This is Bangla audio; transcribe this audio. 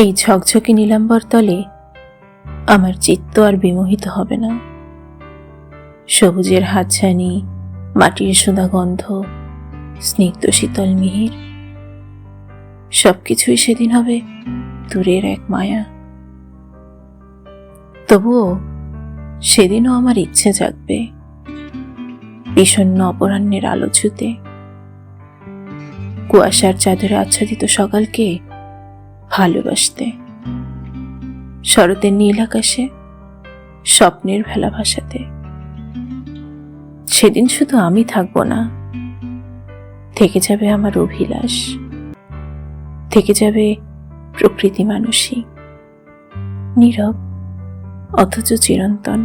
এই ঝকঝকে নীলাম্বর তলে আমার চিত্ত আর বিমোহিত হবে না। সবুজের হাতছানি, মাটির সোঁদা গন্ধ, স্নিগ্ধ শীতল মিহির, সবকিছুই সেদিন হবে দূরের এক মায়া। তবুও সেদিনও আমার ইচ্ছে জাগবে বিষণ্ণ অপরাহ্নের আলো ছুতে, কুয়াশার চাদরে আচ্ছাদিত সকালকে ভালোবাসতে, শরতের নীল আকাশে স্বপ্নের ভেলা ভাসাতে। সেদিন শুধু আমি থাকবো না, থেকে যাবে আমার অভিলাষ, থেকে যাবে প্রকৃতি মানুষই, নীরব অথচ চিরন্তন।